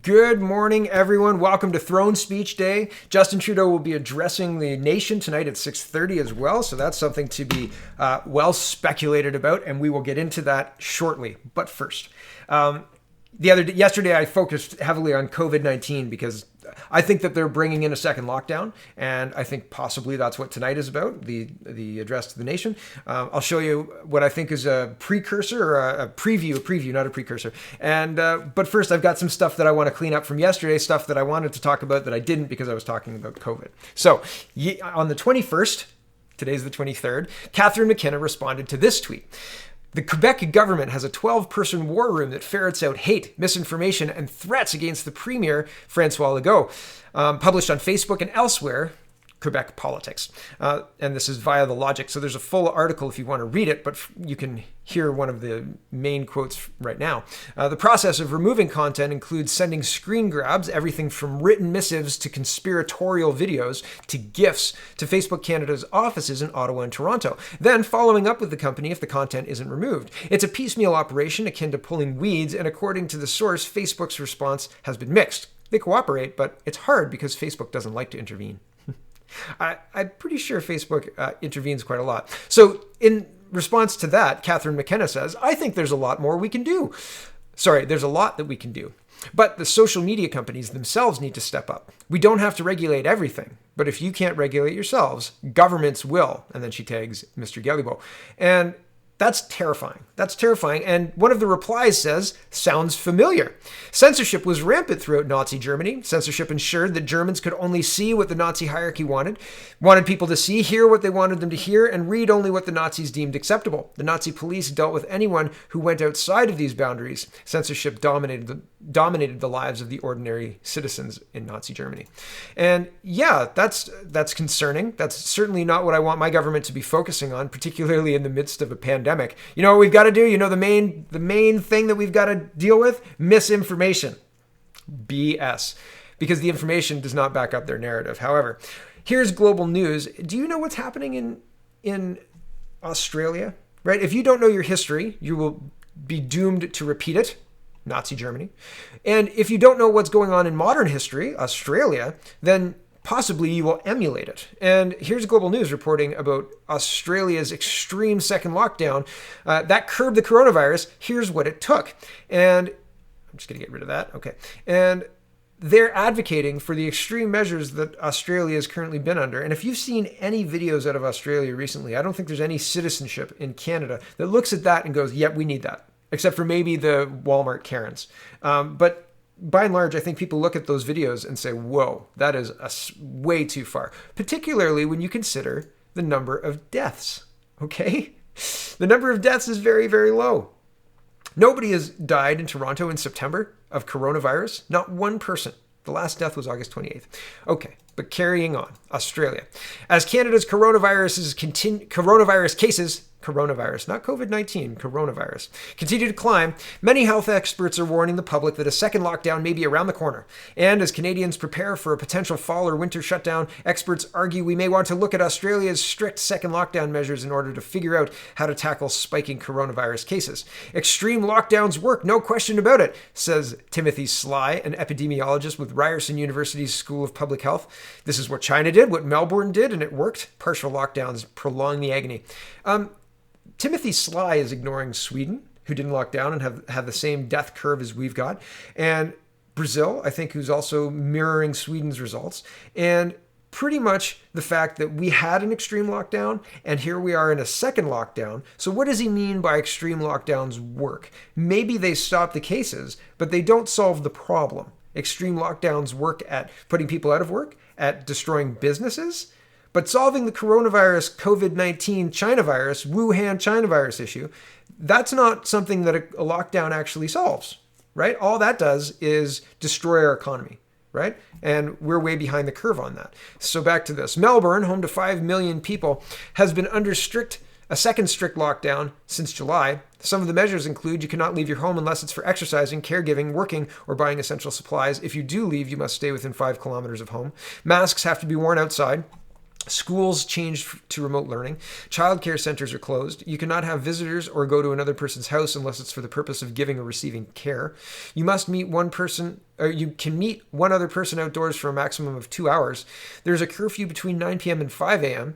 Good morning, everyone. Welcome to Throne Speech Day. Justin Trudeau will be addressing the nation tonight at 6:30 as well, so that's something to be well speculated about, and we will get into that shortly. But first, yesterday I focused heavily on COVID-19 because I think that they're bringing in a second lockdown, and I think possibly that's what tonight is about, the address to the nation. I'll show you what I think is a precursor or a preview, not a precursor. And but first, I've got some stuff that I want to clean up from yesterday, stuff that I wanted to talk about that I didn't because I was talking about COVID. So on the 21st, today's the 23rd, Catherine McKenna responded to this tweet. The Quebec government has a 12-person war room that ferrets out hate, misinformation, and threats against the Premier, Francois Legault, published on Facebook and elsewhere, Quebec Politics. And this is via The Logic. So there's a full article if you want to read it, but you can hear one of the main quotes right now. The process of removing content includes sending screen grabs, everything from written missives to conspiratorial videos to GIFs to Facebook Canada's offices in Ottawa and Toronto, then following up with the company if the content isn't removed. It's a piecemeal operation akin to pulling weeds, and according to the source, Facebook's response has been mixed. They cooperate, but it's hard because Facebook doesn't like to intervene. I'm pretty sure Facebook intervenes quite a lot. So in response to that, Catherine McKenna says, I think there's a lot more we can do. There's a lot that we can do. But the social media companies themselves need to step up. We don't have to regulate everything. But if you can't regulate yourselves, governments will. And then she tags Mr. Gallibo. And that's terrifying. That's terrifying. And one of the replies says, sounds familiar. Censorship was rampant throughout Nazi Germany. Censorship ensured that Germans could only see what the Nazi hierarchy wanted people to see, hear what they wanted them to hear, and read only what the Nazis deemed acceptable. The Nazi police dealt with anyone who went outside of these boundaries. Censorship dominated the lives of the ordinary citizens in Nazi Germany. And yeah, that's concerning. That's certainly not what I want my government to be focusing on, particularly in the midst of a pandemic. You know what we've got to do? You know the main thing that we've got to deal with? Misinformation. BS. Because the information does not back up their narrative. However, here's global news. Do you know what's happening in Australia? Right? If you don't know your history, you will be doomed to repeat it. Nazi Germany. And if you don't know what's going on in modern history, Australia, then possibly you will emulate it. And here's Global News reporting about Australia's extreme second lockdown that curbed the coronavirus. Here's what it took. And I'm just going to get rid of that. Okay. And they're advocating for the extreme measures that Australia has currently been under. And if you've seen any videos out of Australia recently, I don't think there's any citizenship in Canada that looks at that and goes, yep, we need that. Except for maybe the Walmart Karens. But by and large, I think people look at those videos and say, whoa, that is way too far. Particularly when you consider the number of deaths, okay? The number of deaths is very, very low. Nobody has died in Toronto in September of coronavirus. Not one person. The last death was August 28th. Okay, but carrying on. Australia. As Canada's coronavirus cases, not COVID-19, coronavirus, continue to climb, many health experts are warning the public that a second lockdown may be around the corner. And as Canadians prepare for a potential fall or winter shutdown, experts argue we may want to look at Australia's strict second lockdown measures in order to figure out how to tackle spiking coronavirus cases. Extreme lockdowns work, no question about it, says Timothy Sly, an epidemiologist with Ryerson University's School of Public Health. This is what China did, what Melbourne did, and it worked. Partial lockdowns prolong the agony. Timothy Sly is ignoring Sweden, who didn't lock down and have the same death curve as we've got, and Brazil, I think, who's also mirroring Sweden's results, and pretty much the fact that we had an extreme lockdown, and here we are in a second lockdown. So what does he mean by extreme lockdowns work? Maybe they stop the cases, but they don't solve the problem. Extreme lockdowns work at putting people out of work, at destroying businesses, but solving the coronavirus, COVID-19 China virus, Wuhan China virus issue, that's not something that a lockdown actually solves, right? All that does is destroy our economy, right? And we're way behind the curve on that. So back to this. Melbourne, home to 5 million people, has been under a second strict lockdown since July. Some of the measures include you cannot leave your home unless it's for exercising, caregiving, working, or buying essential supplies. If you do leave, you must stay within 5 kilometers of home. Masks have to be worn outside. Schools changed to remote learning. Childcare centers are closed. You cannot have visitors or go to another person's house unless it's for the purpose of giving or receiving care. You must meet one person or you can meet one other person outdoors for a maximum of 2 hours. There's a curfew between 9 p.m. and 5 a.m.,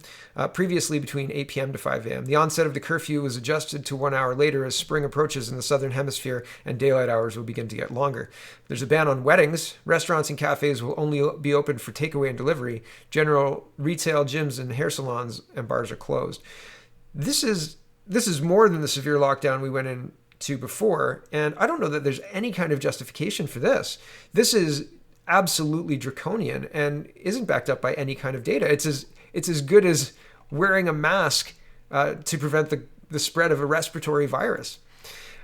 previously between 8 p.m. to 5 a.m. The onset of the curfew was adjusted to 1 hour later as spring approaches in the southern hemisphere and daylight hours will begin to get longer. There's a ban on weddings. Restaurants and cafes will only be open for takeaway and delivery. General retail, gyms, and hair salons and bars are closed. This is more than the severe lockdown we went into before, and I don't know that there's any kind of justification for this. This is absolutely draconian and isn't backed up by any kind of data. It's as good as wearing a mask to prevent the spread of a respiratory virus.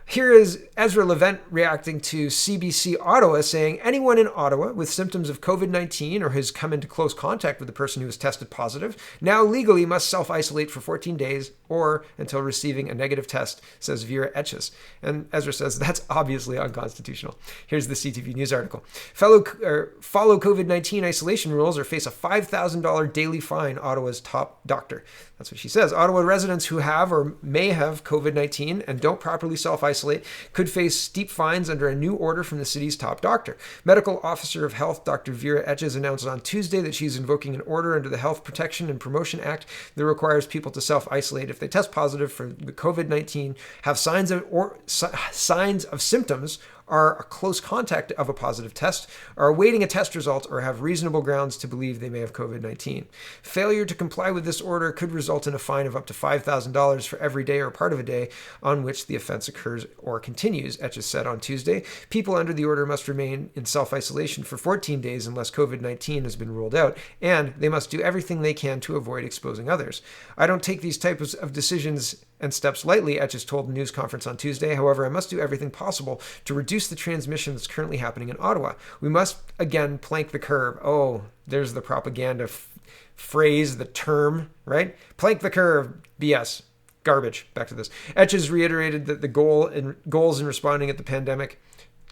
Here is Ezra Levent reacting to CBC Ottawa saying, anyone in Ottawa with symptoms of COVID-19 or has come into close contact with a person who has tested positive now legally must self-isolate for 14 days or until receiving a negative test, says Vera Etches. And Ezra says that's obviously unconstitutional. Here's the CTV News article. Follow COVID-19 isolation rules or face a $5,000 daily fine, Ottawa's top doctor. That's what she says. Ottawa residents who have or may have COVID-19 and don't properly self-isolate could face steep fines under a new order from the city's top doctor. Medical Officer of Health Dr. Vera Etches announced on Tuesday that she's invoking an order under the Health Protection and Promotion Act that requires people to self-isolate if they test positive for the COVID-19, have signs of symptoms, are a close contact of a positive test, are awaiting a test result, or have reasonable grounds to believe they may have COVID-19. Failure to comply with this order could result in a fine of up to $5,000 for every day or part of a day on which the offense occurs or continues, Etches said on Tuesday. People under the order must remain in self-isolation for 14 days unless COVID-19 has been ruled out, and they must do everything they can to avoid exposing others. I don't take these types of decisions and steps lightly, Etches told a news conference on Tuesday. However, I must do everything possible to reduce the transmission that's currently happening in Ottawa. We must, again, plank the curve. Oh, there's the propaganda phrase, the term, right? Plank the curve. BS. Garbage. Back to this. Etches reiterated that the goals in responding to the pandemic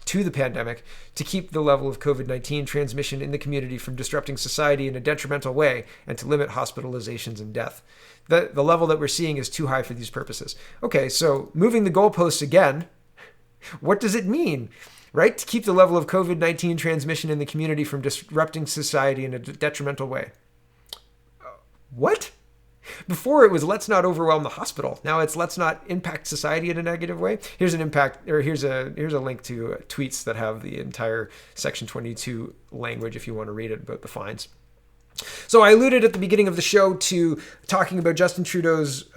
to keep the level of COVID-19 transmission in the community from disrupting society in a detrimental way and to limit hospitalizations and death. The level that we're seeing is too high for these purposes. Okay, so moving the goalposts again, what does it mean? Right? To keep the level of COVID-19 transmission in the community from disrupting society in a detrimental way. What? Before it was let's not overwhelm the hospital. Now it's let's not impact society in a negative way. Here's a link to tweets that have the entire Section 22 language if you want to read it about the fines. So I alluded at the beginning of the show to talking about Justin Trudeau's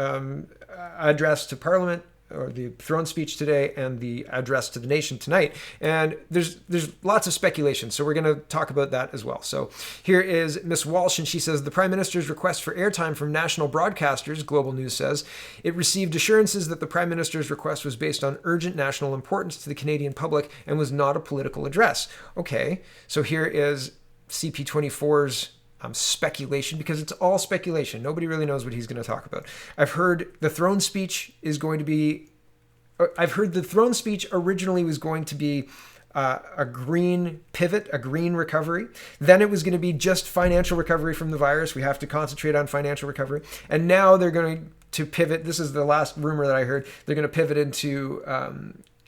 address to Parliament, or the throne speech today, and the address to the nation tonight. And there's lots of speculation, so we're going to talk about that as well. So here is Miss Walsh, and she says, the Prime Minister's request for airtime from national broadcasters, Global News says, it received assurances that the Prime Minister's request was based on urgent national importance to the Canadian public and was not a political address. Okay, so here is CP24's speculation, because it's all speculation. Nobody really knows what he's going to talk about. I've heard the throne speech originally was going to be a green pivot, a green recovery. Then it was going to be just financial recovery from the virus. We have to concentrate on financial recovery. And now they're going to pivot. This is the last rumor that I heard. They're going to pivot into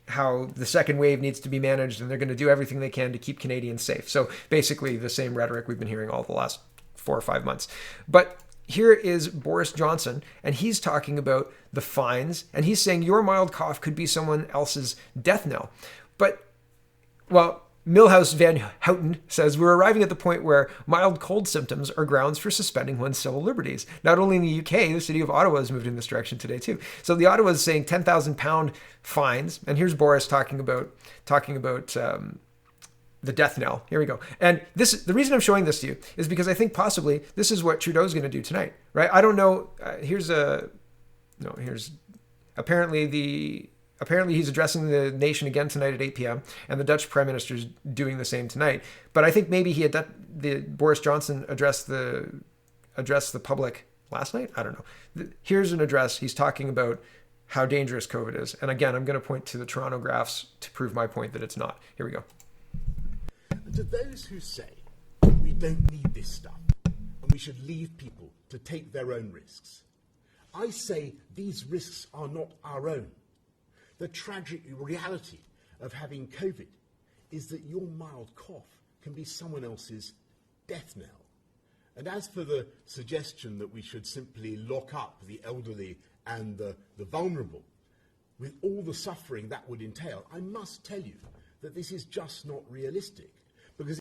how the second wave needs to be managed, and they're going to do everything they can to keep Canadians safe. So basically the same rhetoric we've been hearing all the last 4 or 5 months. But here is Boris Johnson, and he's talking about the fines, and he's saying your mild cough could be someone else's death knell. But, well, Milhouse Van Houten says, we're arriving at the point where mild cold symptoms are grounds for suspending one's civil liberties. Not only in the UK, the city of Ottawa has moved in this direction today too. So the Ottawa is saying £10,000 fines. And here's Boris talking about the death knell. Here we go. And the reason I'm showing this to you is because I think possibly this is what Trudeau's going to do tonight, right? I don't know. Apparently he's addressing the nation again tonight at 8 p.m. and the Dutch Prime Minister is doing the same tonight. But I think maybe Boris Johnson addressed the public last night. I don't know. Here's an address. He's talking about how dangerous COVID is. And again, I'm going to point to the Toronto graphs to prove my point that it's not. Here we go. To those who say we don't need this stuff and we should leave people to take their own risks, I say these risks are not our own. The tragic reality of having COVID is that your mild cough can be someone else's death knell. And as for the suggestion that we should simply lock up the elderly and the vulnerable, with all the suffering that would entail, I must tell you that this is just not realistic. Because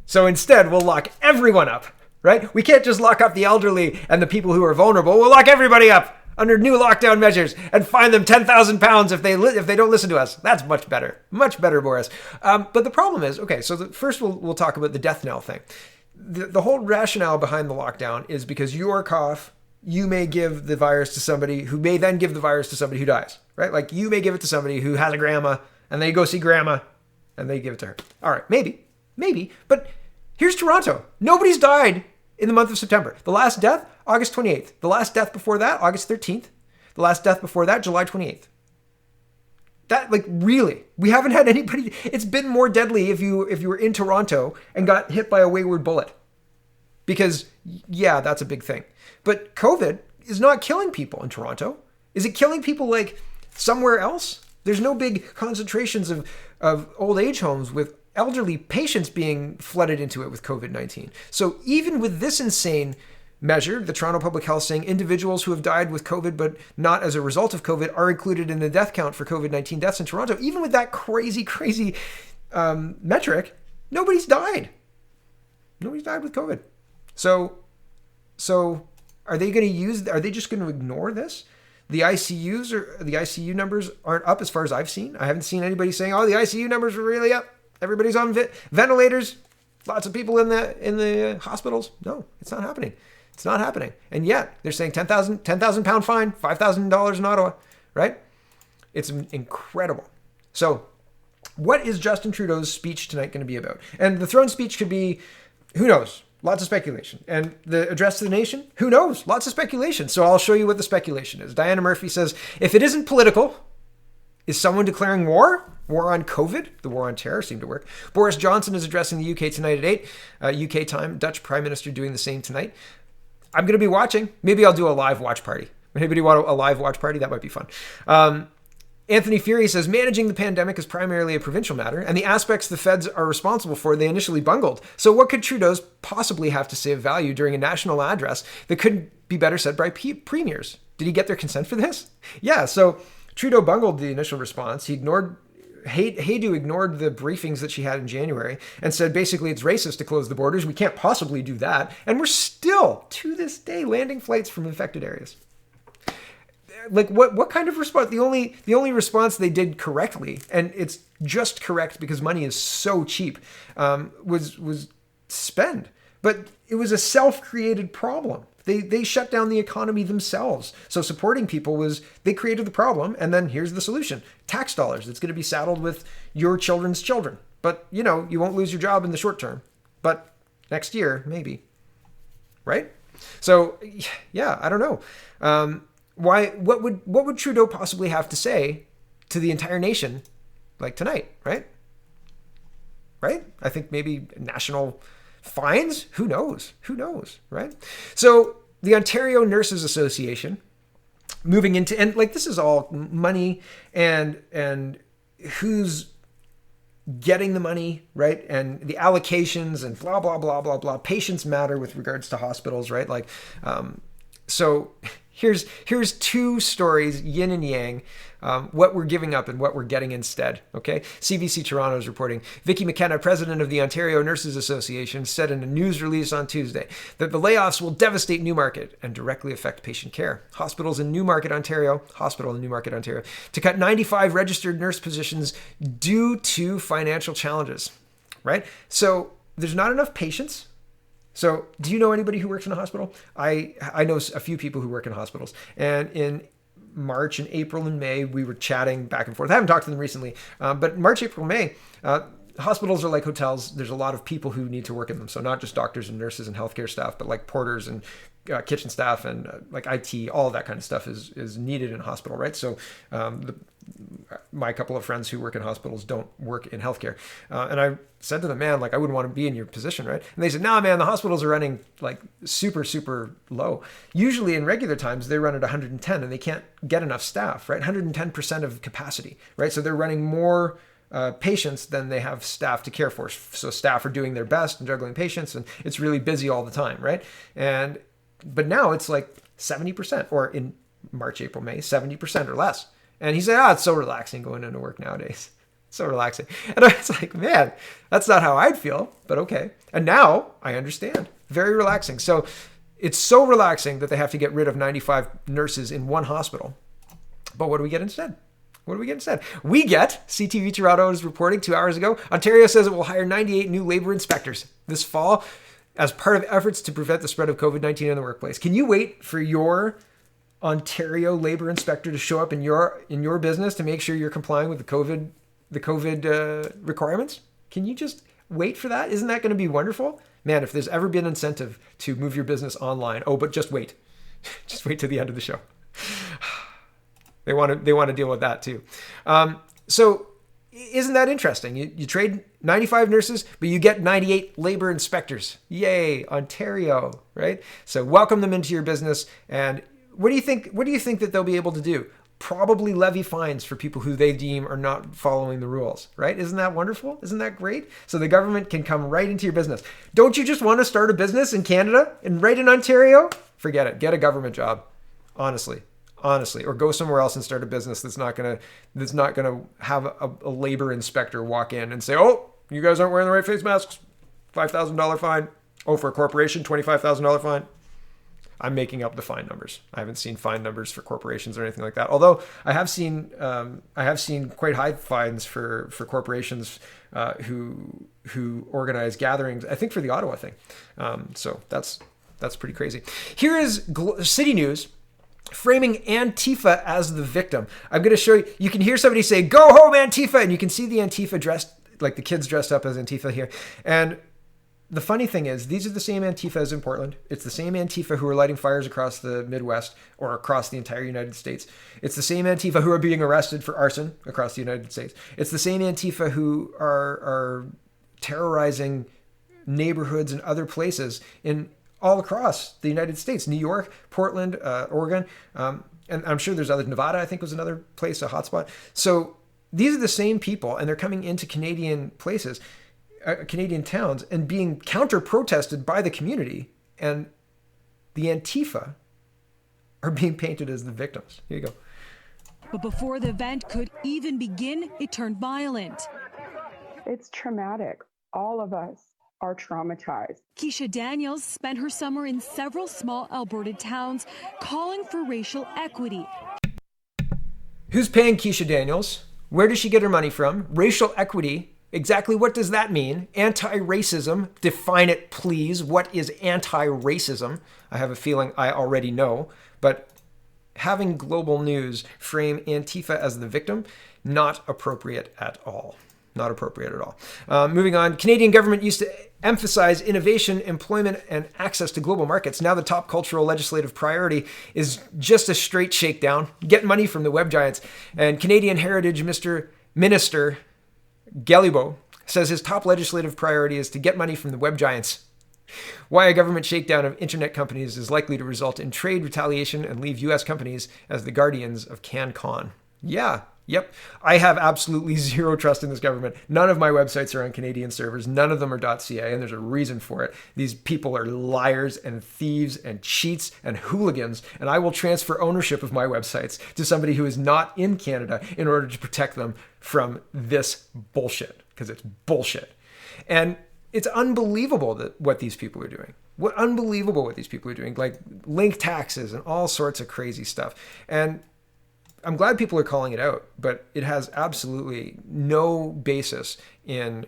so instead, we'll lock everyone up, right? We can't just lock up the elderly and the people who are vulnerable. We'll lock everybody up under new lockdown measures and fine them £10,000 if they don't listen to us. That's much better, Boris. But the problem is, okay, so first we'll talk about the death knell thing. The whole rationale behind the lockdown is because your cough, you may give the virus to somebody who may then give the virus to somebody who dies, right? Like you may give it to somebody who has a grandma and they go see grandma and they give it to her. All right, maybe. But here's Toronto. Nobody's died in the month of September. The last death, August 28th. The last death before that, August 13th. The last death before that, July 28th. That, like, really, we haven't had anybody. It's been more deadly if you were in Toronto and got hit by a wayward bullet. Because, yeah, that's a big thing. But COVID is not killing people in Toronto. Is it killing people like somewhere else? There's no big concentrations of old age homes with elderly patients being flooded into it with COVID-19. So even with this insane measure, the Toronto Public Health saying individuals who have died with COVID but not as a result of COVID are included in the death count for COVID-19 deaths in Toronto. Even with that crazy metric, nobody's died. Nobody's died with COVID. So are they just going to ignore this? The ICU numbers aren't up as far as I've seen. I haven't seen anybody saying, oh, the ICU numbers are really up. Everybody's on ventilators. Lots of people in the hospitals. No, it's not happening. It's not happening. And yet they're saying £10,000 fine, $5,000 in Ottawa, right? It's incredible. So what is Justin Trudeau's speech tonight going to be about? And the throne speech could be, who knows? Lots of speculation. And the address to the nation, who knows? Lots of speculation. So I'll show you what the speculation is. Diana Murphy says, if it isn't political, is someone declaring war? War on COVID? The war on terror seemed to work. Boris Johnson is addressing the UK tonight at 8, UK time. Dutch Prime Minister doing the same tonight. I'm going to be watching. Maybe I'll do a live watch party. Anybody want a live watch party? That might be fun. Anthony Fury says, managing the pandemic is primarily a provincial matter, and the aspects the feds are responsible for, they initially bungled. So what could Trudeau's possibly have to say of value during a national address that could be better said by premiers? Did he get their consent for this? Yeah, so Trudeau bungled the initial response. He ignored Haydu ignored the briefings that she had in January and said basically it's racist to close the borders. We can't possibly do that. And we're still, to this day, landing flights from infected areas. Like what kind of response? The only response they did correctly, and it's just correct because money is so cheap, was spend. But it was a self-created problem. They shut down the economy themselves. So supporting people they created the problem, and then here's the solution. Tax dollars that's going to be saddled with your children's children. But, you won't lose your job in the short term. But next year, maybe. Right? So, yeah, I don't know. What would Trudeau possibly have to say to the entire nation like tonight, right? Right? I think maybe national fines? Who knows, right? So the Ontario Nurses Association moving into, and like this is all money and who's getting the money, right? And the allocations and blah, blah, blah, blah, blah. Patients matter with regards to hospitals, right? Like, so here's two stories, yin and yang, what we're giving up and what we're getting instead, okay? CBC Toronto is reporting, Vicky McKenna, president of the Ontario Nurses Association, said in a news release on Tuesday that the layoffs will devastate Newmarket and directly affect patient care. Hospital in Newmarket, Ontario, to cut 95 registered nurse positions due to financial challenges, right? So there's not enough patients. So do you know anybody who works in a hospital? I know a few people who work in hospitals. And in March and April and May, we were chatting back and forth. I haven't talked to them recently, but March, April, May, hospitals are like hotels. There's a lot of people who need to work in them. So not just doctors and nurses and healthcare staff, but like porters and kitchen staff and like IT, all of that kind of stuff is needed in a hospital, right? So my couple of friends who work in hospitals don't work in healthcare. And I said to them, man, like I wouldn't want to be in your position, right? And they said, nah, man, the hospitals are running like super, super low. Usually in regular times, they run at 110 and they can't get enough staff, right? 110% of capacity, right? So they're running more patients than they have staff to care for. So staff are doing their best and juggling patients, and it's really busy all the time, right? But now it's like 70%, or in March, April, May, 70% or less. And he said, it's so relaxing going into work nowadays. So relaxing. And I was like, man, that's not how I'd feel, but okay. And now I understand. Very relaxing. So it's so relaxing that they have to get rid of 95 nurses in one hospital. But what do we get instead? We get, CTV Toronto is reporting 2 hours ago, Ontario says it will hire 98 new labor inspectors this fall as part of efforts to prevent the spread of COVID-19 in the workplace. Can you wait for your Ontario labor inspector to show up in your business to make sure you're complying with the COVID requirements? Can you just wait for that? Isn't that going to be wonderful? Man, if there's ever been incentive to move your business online, but just wait. Just wait till the end of the show. They want to deal with that too. So isn't that interesting? You trade 95 nurses, but you get 98 labor inspectors. Yay, Ontario, right? So welcome them into your business. And what do you think that they'll be able to do? Probably levy fines for people who they deem are not following the rules, right? Isn't that wonderful? Isn't that great? So the government can come right into your business. Don't you just want to start a business in Canada and right in Ontario? Forget it. Get a government job. Honestly, or go somewhere else and start a business that's not gonna have a labor inspector walk in and say, "Oh, you guys aren't wearing the right face masks. $5,000 fine." Oh, for a corporation, $25,000 fine. I'm making up the fine numbers. I haven't seen fine numbers for corporations or anything like that. Although I have seen quite high fines for corporations who organize gatherings. I think for the Ottawa thing. So that's pretty crazy. Here is City News framing Antifa as the victim. I'm going to show you. You can hear somebody say, "Go home, Antifa," and you can see the Antifa dressed like the kids dressed up as Antifa here. And the funny thing is, these are the same Antifa as in Portland. It's the same Antifa who are lighting fires across the Midwest or across the entire United States. It's the same Antifa who are being arrested for arson across the United States. It's the same Antifa who are terrorizing neighborhoods and other places in all across the United States, New York, Portland, Oregon, and I'm sure there's other. Nevada, I think, was another place, a hotspot. So these are the same people, and they're coming into Canadian places, Canadian towns, and being counter-protested by the community, and the Antifa are being painted as the victims. Here you go. But before the event could even begin, it turned violent. It's traumatic. All of us are traumatized. Keisha Daniels spent her summer in several small Alberta towns calling for racial equity. Who's paying Keisha Daniels? Where does she get her money from? Racial equity. Exactly what does that mean? Anti-racism. Define it, please. What is anti-racism? I have a feeling I already know, but having global news frame Antifa as the victim, not appropriate at all. Not appropriate at all. Moving on, Canadian government used to emphasize innovation, employment, and access to global markets. Now the top cultural legislative priority is just a straight shakedown, get money from the web giants. And Canadian Heritage Minister Guilbeault says his top legislative priority is to get money from the web giants. Why a government shakedown of internet companies is likely to result in trade retaliation and leave U.S. companies as the guardians of CanCon. Yep. I have absolutely zero trust in this government. None of my websites are on Canadian servers. None of them are .ca, and there's a reason for it. These people are liars and thieves and cheats and hooligans, and I will transfer ownership of my websites to somebody who is not in Canada in order to protect them from this bullshit, because it's bullshit. And it's unbelievable what these people are doing. Unbelievable what these people are doing, like link taxes and all sorts of crazy stuff. And I'm glad people are calling it out, but it has absolutely no basis in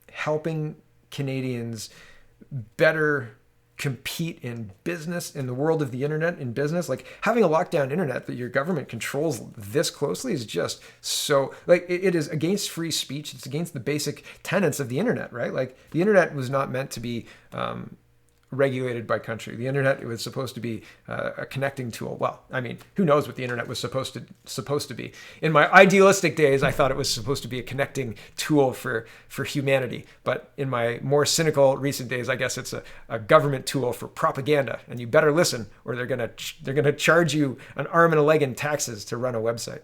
helping Canadians better compete in business, in the world of the internet, in business. Like having a lockdown internet that your government controls this closely is just so, like, it is against free speech. It's against the basic tenets of the internet, right? Like the internet was not meant to be regulated by country. The internet, it was supposed to be a connecting tool. Well, I mean, who knows what the internet was supposed to be? In my idealistic days, I thought it was supposed to be a connecting tool for humanity. But in my more cynical recent days, I guess it's a government tool for propaganda. And you better listen, or they're gonna charge you an arm and a leg in taxes to run a website.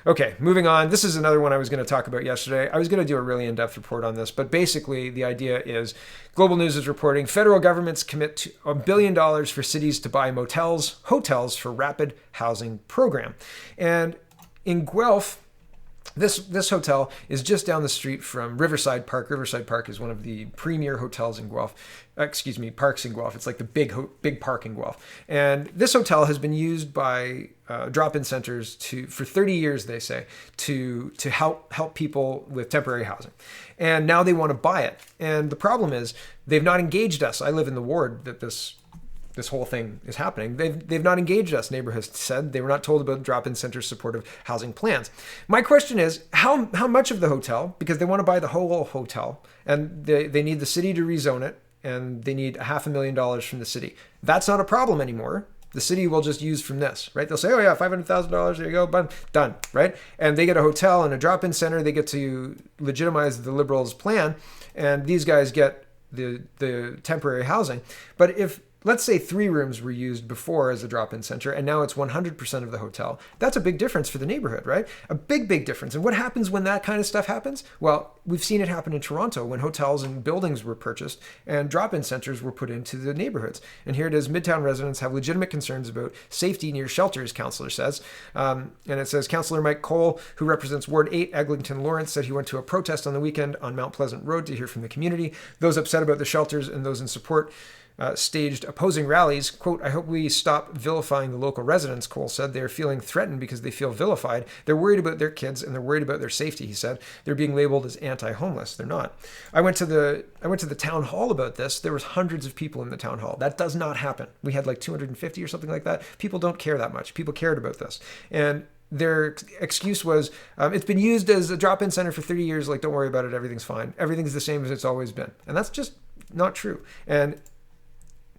Okay, moving on. This is another one I was going to talk about yesterday. I was going to do a really in-depth report on this, but basically the idea is Global News is reporting federal governments commit to $1 billion for cities to buy hotels for rapid housing program. And in Guelph, this hotel is just down the street from Riverside Park. Riverside Park is one of the premier hotels in Guelph. Parks in Guelph. It's like the big park in Guelph. And this hotel has been used by drop-in centers for 30 years, they say, to help people with temporary housing. And now they want to buy it. And the problem is they've not engaged us. I live in the ward that this whole thing is happening. They've not engaged us, neighbor has said. They were not told about drop-in center supportive housing plans. My question is, how much of the hotel, because they want to buy the whole hotel, and they need the city to rezone it, and they need $500,000 from the city. That's not a problem anymore. The city will just use from this, right? They'll say, oh yeah, $500,000, there you go, done, right? And they get a hotel and a drop-in center. They get to legitimize the Liberals' plan, and these guys get the temporary housing. But if, let's say 3 rooms were used before as a drop-in center, and now it's 100% of the hotel. That's a big difference for the neighborhood, right? A big difference. And what happens when that kind of stuff happens? Well, we've seen it happen in Toronto when hotels and buildings were purchased and drop-in centers were put into the neighborhoods. And here it is, Midtown residents have legitimate concerns about safety near shelters, councillor says. And it says, Councillor Mike Cole, who represents Ward 8, Eglinton Lawrence, said he went to a protest on the weekend on Mount Pleasant Road to hear from the community. Those upset about the shelters and those in support staged opposing rallies. Quote, I hope we stop vilifying the local residents, Cole said. They're feeling threatened because they feel vilified. They're worried about their kids and they're worried about their safety, he said. They're being labeled as anti-homeless. They're not. I went to the town hall about this. There was hundreds of people in the town hall. That does not happen. We had like 250 or something like that. People don't care that much. People cared about this. And their excuse was, it's been used as a drop-in center for 30 years. Like, don't worry about it. Everything's fine. Everything's the same as it's always been. And that's just not true. And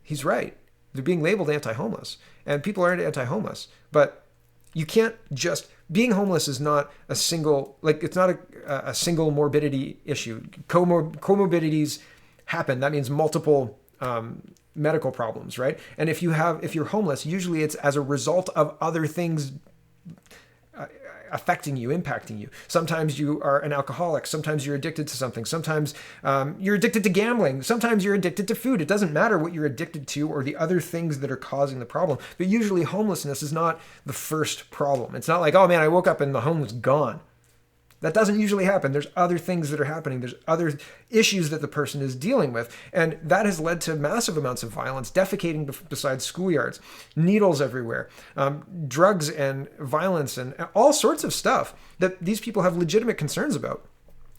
he's right. They're being labeled anti-homeless, and people aren't anti-homeless. But you can't just, being homeless is not a single, like, it's not a single morbidity issue. Comorbidities happen. That means multiple medical problems, right? And if you're homeless, usually it's as a result of other things affecting you, impacting you. Sometimes you are an alcoholic. Sometimes you're addicted to something. Sometimes you're addicted to gambling. Sometimes you're addicted to food. It doesn't matter what you're addicted to or the other things that are causing the problem. But usually homelessness is not the first problem. It's not like, oh man, I woke up and the home was gone. That doesn't usually happen. There's other things that are happening. There's other issues that the person is dealing with. And that has led to massive amounts of violence, defecating beside schoolyards, needles everywhere, drugs and violence and all sorts of stuff that these people have legitimate concerns about.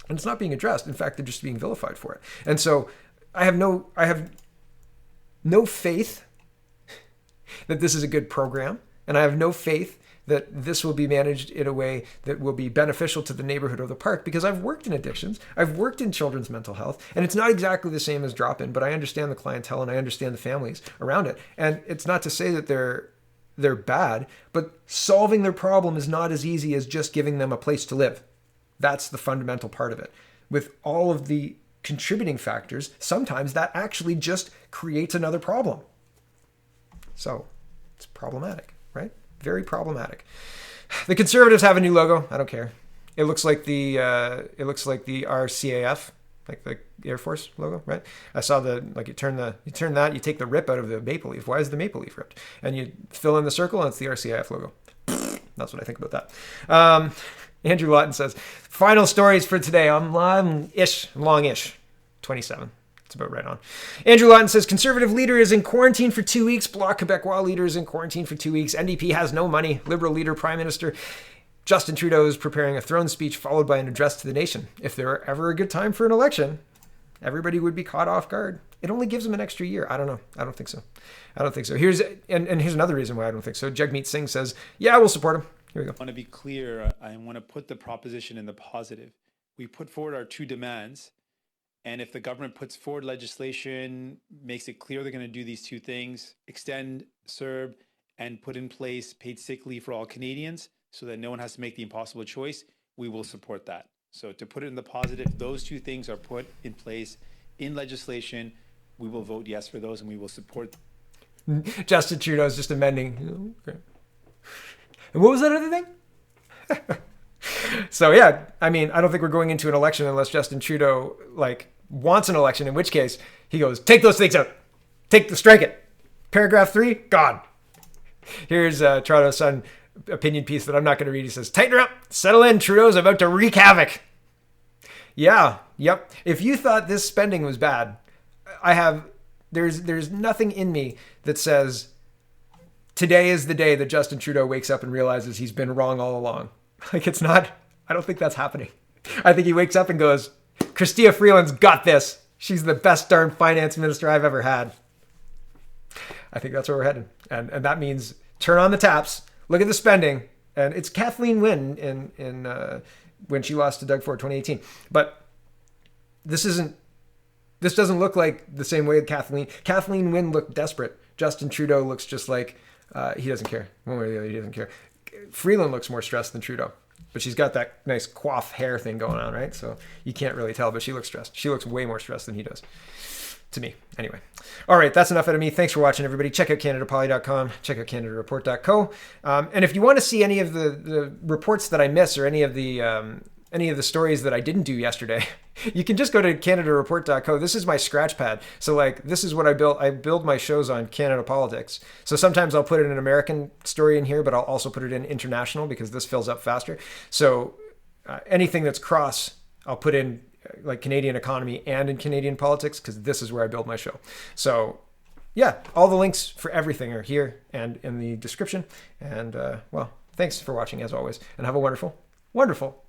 And it's not being addressed. In fact, they're just being vilified for it. And so I have no faith that this is a good program. And I have no faith that this will be managed in a way that will be beneficial to the neighborhood or the park, because I've worked in addictions, I've worked in children's mental health, and it's not exactly the same as drop-in, but I understand the clientele and I understand the families around it. And it's not to say that they're bad, but solving their problem is not as easy as just giving them a place to live. That's the fundamental part of it. With all of the contributing factors, sometimes that actually just creates another problem. So it's problematic, right? Very problematic. The Conservatives have a new logo. I don't care. It looks like the RCAF, like the Air Force logo, right? I saw you turn that, you take the rip out of the maple leaf. Why is the maple leaf ripped? And you fill in the circle, and it's the RCAF logo. That's what I think about that. Andrew Lawton says, final stories for today. I'm long-ish, 27. It's about right on. Andrew Lawton says, Conservative leader is in quarantine for 2 weeks. Bloc Québécois leader is in quarantine for 2 weeks. NDP has no money. Liberal leader, Prime Minister Justin Trudeau is preparing a throne speech followed by an address to the nation. If there were ever a good time for an election, everybody would be caught off guard. it only gives him an extra year. I don't know. I don't think so. I don't think so. Here's another reason why I don't think so. Jagmeet Singh says, yeah, we'll support him. Here we go. I want to be clear. I want to put the proposition in the positive. We put forward our 2 demands. And if the government puts forward legislation, makes it clear they're going to do these 2 things, extend CERB and put in place paid sick leave for all Canadians so that no one has to make the impossible choice, we will support that. So to put it in the positive, those 2 things are put in place in legislation. We will vote yes for those and we will support. Justin Trudeau is just amending. Okay. And what was that other thing? So yeah, I mean, I don't think we're going into an election unless Justin Trudeau wants an election, in which case he goes, take those things out. Strike it. Paragraph 3, gone. Here's Trudeau's son opinion piece that I'm not going to read. He says, tighten her up, settle in, Trudeau's about to wreak havoc. Yeah, yep. If you thought this spending was bad, there's nothing in me that says today is the day that Justin Trudeau wakes up and realizes he's been wrong all along. It's not, I don't think that's happening. I think he wakes up and goes, Chrystia Freeland's got this. She's the best darn finance minister I've ever had. I think that's where we're headed. And that means turn on the taps, look at the spending. And it's Kathleen Wynne in when she lost to Doug Ford 2018. But this doesn't look like the same way Kathleen Wynne looked desperate. Justin Trudeau looks just like he doesn't care. One way or the other, he doesn't care. Freeland looks more stressed than Trudeau, but she's got that nice coif hair thing going on, right? So you can't really tell, but she looks stressed. She looks way more stressed than he does, to me. Anyway. All right, that's enough out of me. Thanks for watching, everybody. Check out CanadaPoly.com. Check out CanadaReport.co. And if you want to see any of the reports that I miss or any of the stories that I didn't do yesterday, you can just go to CanadaReport.co. This is my scratch pad. So this is what I built. I build my shows on Canada politics. So sometimes I'll put in an American story in here, but I'll also put it in international because this fills up faster. So anything that's cross, I'll put in Canadian economy and in Canadian politics because this is where I build my show. So yeah, all the links for everything are here and in the description. And well, thanks for watching as always, and have a wonderful, wonderful